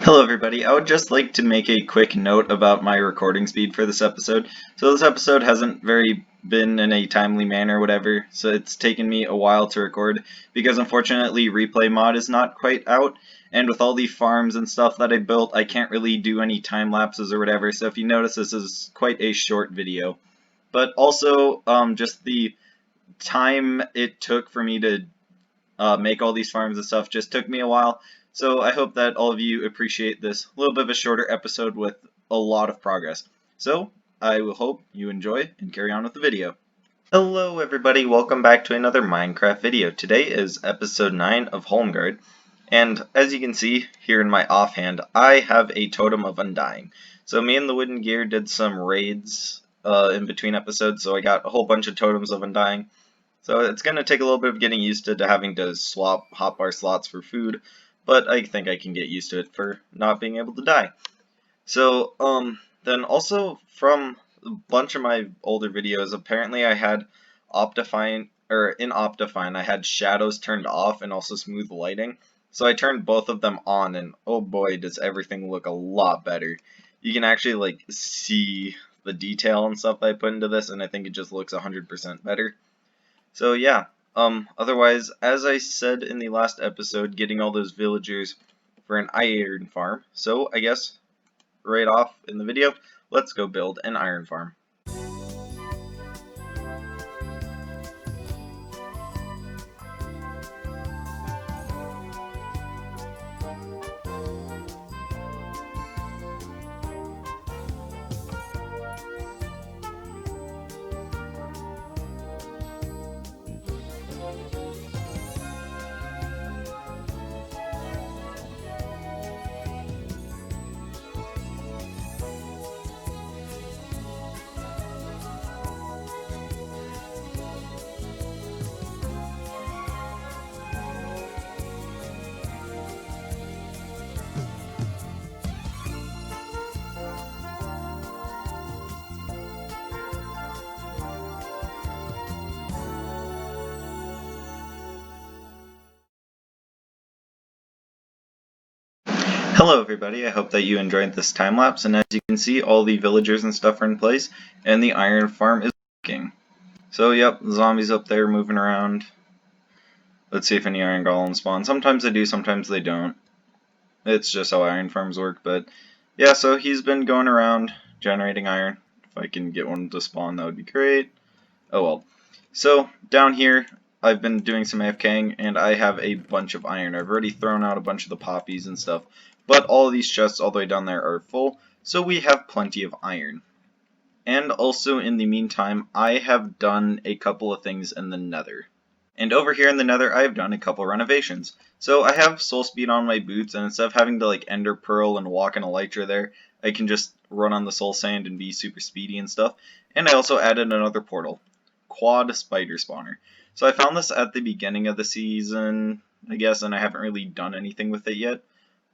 Hello everybody, I would just like to make a quick note about my recording speed for this episode. So this episode hasn't been in a timely manner or whatever, so it's taken me a while to record because unfortunately replay mod is not quite out, and with all the farms and stuff that I built I can't really do any time lapses or whatever, so if you notice this is quite a short video. But also just the time it took for me to make all these farms and stuff just took me a while. So I hope that all of you appreciate this little bit of a shorter episode with a lot of progress. So I will hope you enjoy and carry on with the video. Hello everybody, welcome back to another Minecraft video. Today is episode 9 of Holmgard, and as you can see here in my offhand, I have a totem of undying. So me and the wooden gear did some raids in between episodes, so I got a whole bunch of totems of undying. So it's going to take a little bit of getting used to having to swap hotbar slots for food, but I think I can get used to it for not being able to die. So, then also from a bunch of my older videos, apparently I had Optifine, or in Optifine, I had shadows turned off and also smooth lighting. So I turned both of them on, and oh boy, does everything look a lot better. You can actually, like, see the detail and stuff that I put into this, and I think it just looks 100% better. So yeah, otherwise, as I said in the last episode, getting all those villagers for an iron farm. So I guess right off in the video, let's go build an iron farm. Hello everybody, I hope that you enjoyed this time lapse, and as you can see, all the villagers and stuff are in place, and the iron farm is working. So yep, the zombies up there moving around. Let's see if any iron golems spawn. Sometimes they do, sometimes they don't. It's just how iron farms work, but yeah, so he's been going around generating iron. If I can get one to spawn, that would be great. Oh well. So, down here, I've been doing some AFKing, and I have a bunch of iron. I've already thrown out a bunch of the poppies and stuff, but all of these chests all the way down there are full, so we have plenty of iron. And also, in the meantime, I have done a couple of things in the nether. And over here in the nether, I have done a couple renovations. So I have soul speed on my boots, and instead of having to like ender pearl and walk in elytra there, I can just run on the soul sand and be super speedy and stuff. And I also added another portal, quad spider spawner. So I found this at the beginning of the season, I guess, and I haven't really done anything with it yet.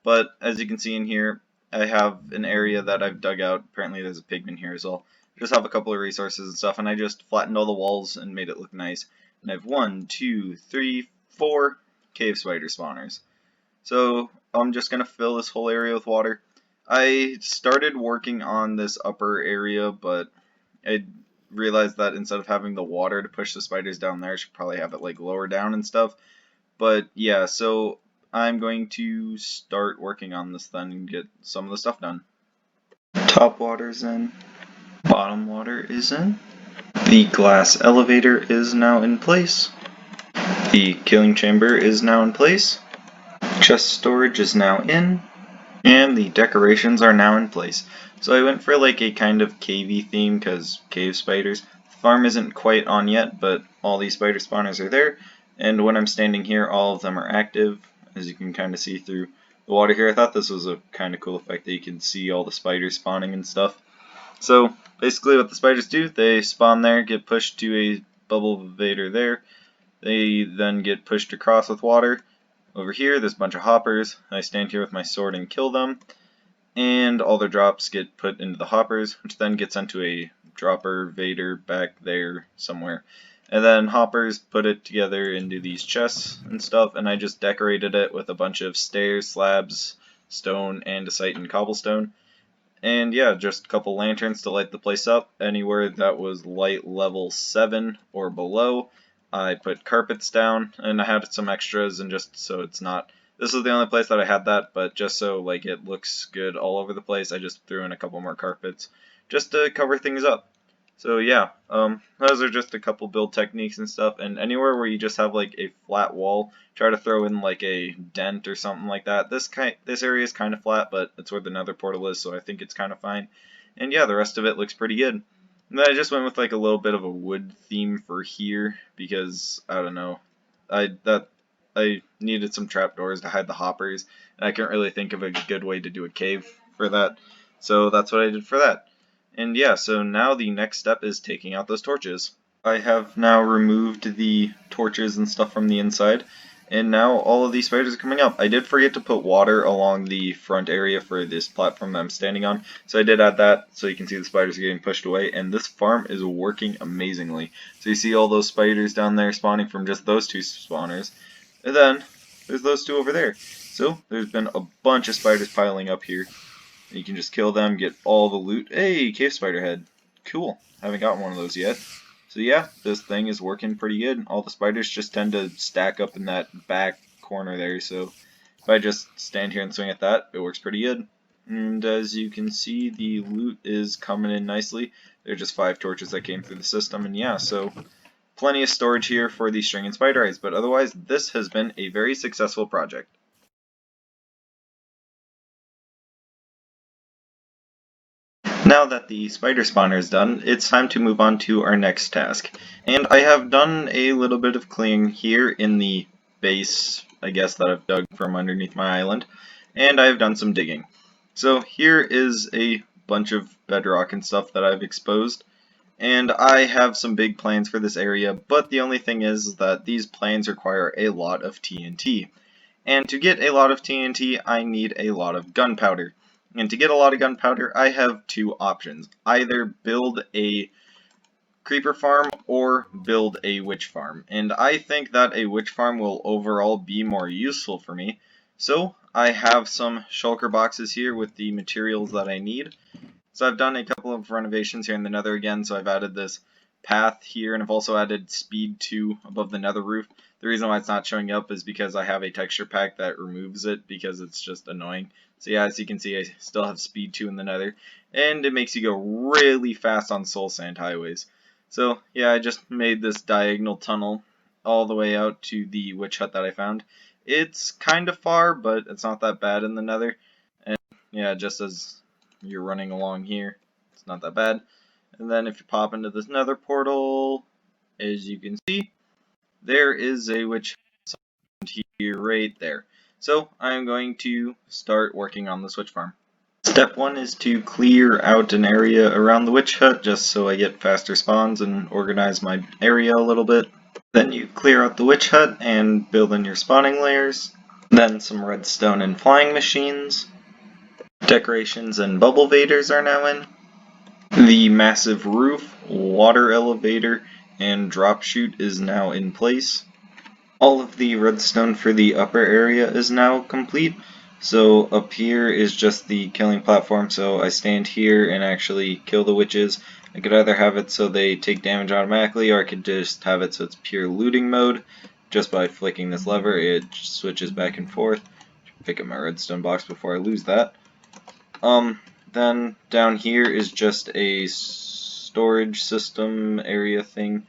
But as you can see in here, I have an area that I've dug out. Apparently there's a pigman here, so I'll just have a couple of resources and stuff, and I just flattened all the walls and made it look nice. And I have 1, 2, 3, 4 cave spider spawners. So I'm just going to fill this whole area with water. I started working on this upper area, but I realized that instead of having the water to push the spiders down there, I should probably have it like lower down and stuff. But yeah, so I'm going to start working on this then and get some of the stuff done. Top water's in. Bottom water is in. The glass elevator is now in place. The killing chamber is now in place. Chest storage is now in. And the decorations are now in place. So I went for like a kind of cavey theme because cave spiders. The farm isn't quite on yet, but all these spider spawners are there. And when I'm standing here, all of them are active, as you can kind of see through the water here. I thought this was a kind of cool effect that you can see all the spiders spawning and stuff. So basically what the spiders do, they spawn there, get pushed to a bubble invader there. They then get pushed across with water. Over here, there's a bunch of hoppers. I stand here with my sword and kill them. And all their drops get put into the hoppers, which then gets sent to a dropper vader back there somewhere. And then hoppers put it together into these chests and stuff, and I just decorated it with a bunch of stairs, slabs, stone, andesite, and cobblestone. And yeah, just a couple lanterns to light the place up. Anywhere that was light level 7 or below, I put carpets down, and I had some extras, and just so it's not... This is the only place that I had that, but just so like it looks good all over the place, I just threw in a couple more carpets just to cover things up. So yeah, those are just a couple build techniques and stuff, and anywhere where you just have like a flat wall, try to throw in like a dent or something like that. This area is kind of flat, but it's where the nether portal is, so I think it's kind of fine. And yeah, the rest of it looks pretty good. And then I just went with like a little bit of a wood theme for here, because I don't know, I needed some trapdoors to hide the hoppers, and I couldn't really think of a good way to do a cave for that, so that's what I did for that. And yeah, so now the next step is taking out those torches. I have now removed the torches and stuff from the inside, and now all of these spiders are coming up. I did forget to put water along the front area for this platform that I'm standing on, so I did add that so you can see the spiders are getting pushed away, and this farm is working amazingly. So you see all those spiders down there spawning from just those two spawners, and then there's those two over there. So there's been a bunch of spiders piling up here. You can just kill them, get all the loot. Hey, cave spider head. Cool. Haven't gotten one of those yet. So yeah, this thing is working pretty good. All the spiders just tend to stack up in that back corner there, so if I just stand here and swing at that, it works pretty good. And as you can see, the loot is coming in nicely. There are just 5 torches that came through the system, and yeah, so plenty of storage here for the string and spider eyes, but otherwise this has been a very successful project. Now that the spider spawner is done, it's time to move on to our next task. And I have done a little bit of cleaning here in the base, I guess, that I've dug from underneath my island. And I have done some digging. So here is a bunch of bedrock and stuff that I've exposed. And I have some big plans for this area, but the only thing is that these plans require a lot of TNT. And to get a lot of TNT, I need a lot of gunpowder. And to get a lot of gunpowder, I have 2 options. Either build a creeper farm or build a witch farm. And I think that a witch farm will overall be more useful for me. So I have some shulker boxes here with the materials that I need. So I've done a couple of renovations here in the nether again, so I've added this path here, and I've also added speed 2 above the nether roof. The reason why it's not showing up is because I have a texture pack that removes it because it's just annoying. So yeah, as you can see, I still have speed 2 in the nether, and it makes you go really fast on soul sand highways. So yeah, I just made this diagonal tunnel all the way out to the witch hut that I found. It's kind of far, but it's not that bad in the nether. And yeah, just as you're running along here, it's not that bad. And then if you pop into this nether portal, as you can see, there is a witch here right there. So I'm going to start working on this witch farm. Step 1 is to clear out an area around the witch hut just so I get faster spawns and organize my area a little bit. Then you clear out the witch hut and build in your spawning layers. Then some redstone and flying machines. Decorations and bubble vaders are now in. The massive roof, water elevator, and drop chute is now in place. All of the redstone for the upper area is now complete. So up here is just the killing platform, so I stand here and actually kill the witches. I could either have it so they take damage automatically, or I could just have it so it's pure looting mode. Just by flicking this lever, it switches back and forth. Pick up my redstone box before I lose that. Then down here is just a storage system area thing.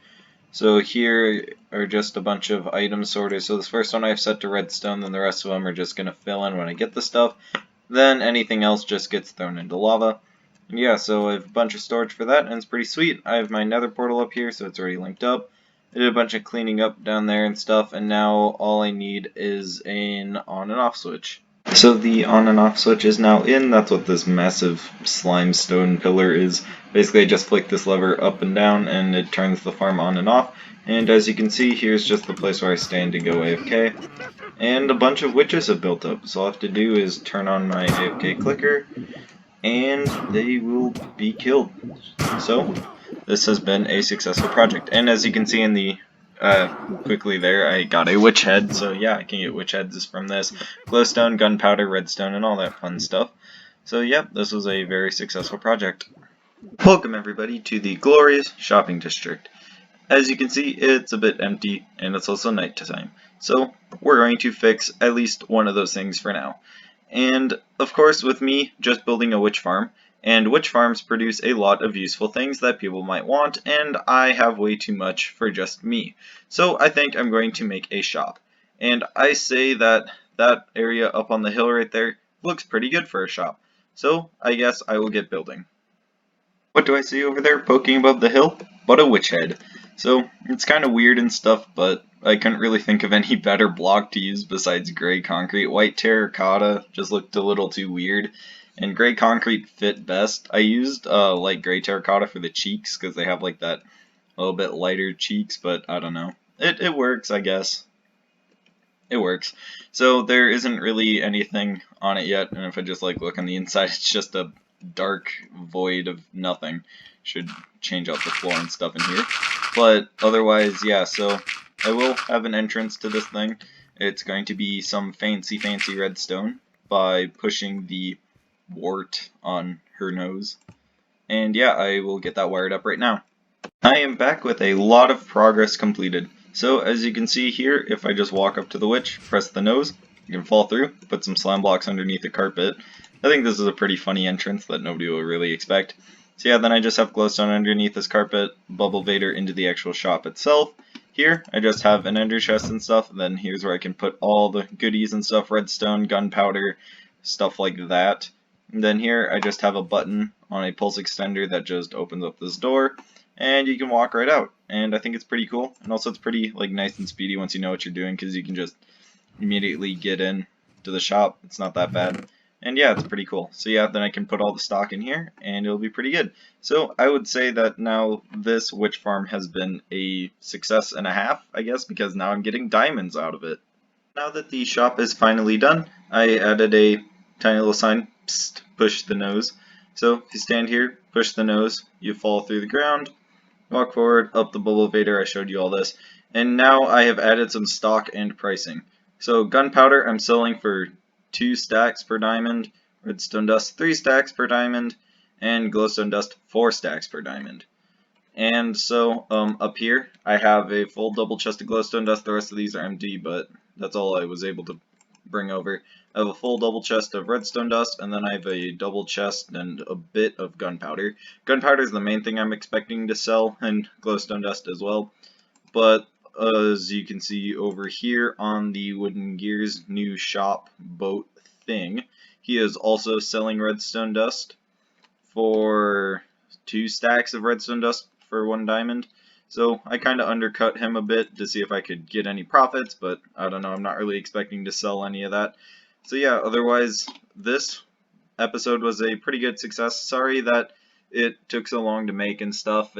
So here are just a bunch of item sorters. So this first one I've set to redstone, then the rest of them are just going to fill in when I get the stuff. Then anything else just gets thrown into lava. And yeah, so I have a bunch of storage for that, and it's pretty sweet. I have my nether portal up here, so it's already linked up. I did a bunch of cleaning up down there and stuff, and now all I need is an on and off switch. So the on and off switch is now in. That's what this massive slime stone pillar is. Basically I just flick this lever up and down and it turns the farm on and off. And as you can see, here's just the place where I stand to go AFK. And a bunch of witches have built up. So all I have to do is turn on my AFK clicker and they will be killed. So this has been a successful project. And as you can see in the quickly there, I got a witch head, so yeah, I can get witch heads from this. Glowstone, gunpowder, redstone, and all that fun stuff. So yep, this was a very successful project. Welcome everybody to the glorious shopping district. As you can see, it's a bit empty, and it's also night time. So we're going to fix at least one of those things for now. And of course, with me just building a witch farm, and witch farms produce a lot of useful things that people might want, and I have way too much for just me. So I think I'm going to make a shop. And I say that that area up on the hill right there looks pretty good for a shop. So I guess I will get building. What do I see over there poking above the hill? But a witch head. So it's kind of weird and stuff, but I couldn't really think of any better block to use besides gray concrete. White terracotta just looked a little too weird, and gray concrete fit best. I used like gray terracotta for the cheeks because they have like that little bit lighter cheeks, but I don't know. It works, I guess. It works. So there isn't really anything on it yet, and if I just like look on the inside, it's just a dark void of nothing. Should change out the floor and stuff in here. But otherwise, yeah, so I will have an entrance to this thing. It's going to be some fancy redstone by pushing the wart on her nose. And yeah, I will get that wired up right now. I am back with a lot of progress completed. So as you can see here, if I just walk up to the witch, press the nose, you can fall through, put some slime blocks underneath the carpet. I think this is a pretty funny entrance that nobody will really expect. So yeah, then I just have glowstone underneath this carpet, bubble vader into the actual shop itself. Here, I just have an ender chest and stuff, and then here's where I can put all the goodies and stuff, redstone, gunpowder, stuff like that. And then here, I just have a button on a pulse extender that just opens up this door, and you can walk right out. And I think it's pretty cool, and also it's pretty like nice and speedy once you know what you're doing, because you can just immediately get in to the shop. It's not that bad. And yeah, it's pretty cool. So yeah, then I can put all the stock in here, and it'll be pretty good. So I would say that now this witch farm has been a success and a half, I guess, because now I'm getting diamonds out of it. Now that the shop is finally done, I added a tiny little sign, psst, push the nose. So if you stand here, push the nose, you fall through the ground, walk forward, up the bubble vader, I showed you all this. And now I have added some stock and pricing. So gunpowder I'm selling for 2 stacks per diamond, redstone dust 3 stacks per diamond, and glowstone dust 4 stacks per diamond. And so up here I have a full double chest of glowstone dust. The rest of these are empty, but that's all I was able to bring over. I have a full double chest of redstone dust, and then I have a double chest and a bit of gunpowder. Gunpowder is the main thing I'm expecting to sell, and glowstone dust as well. But as you can see over here on the Wooden Gears new shop boat thing, he is also selling redstone dust for 2 stacks of redstone dust for 1 diamond. So I kind of undercut him a bit to see if I could get any profits, but I don't know, I'm not really expecting to sell any of that. So yeah, otherwise this episode was a pretty good success. Sorry that it took so long to make and stuff.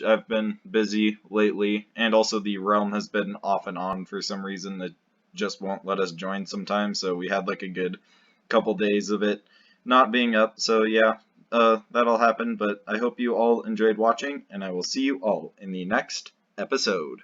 I've been busy lately, and also the realm has been off and on for some reason. It just won't let us join sometimes, so we had like a good couple days of it not being up. So yeah, that'll happen, but I hope you all enjoyed watching, and I will see you all in the next episode.